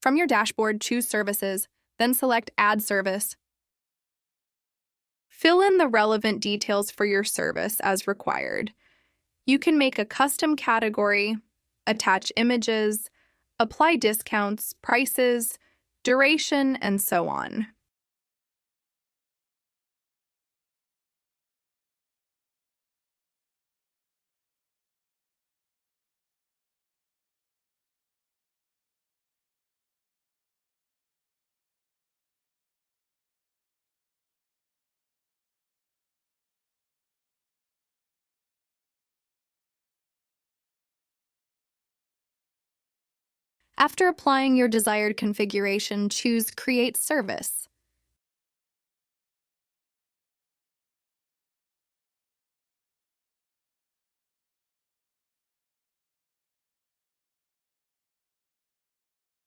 From your dashboard, choose Services, then select Add Service. Fill in the relevant details for your service as required. You can make a custom category, attach images, apply discounts, prices, duration, and so on. After applying your desired configuration, choose Create Service.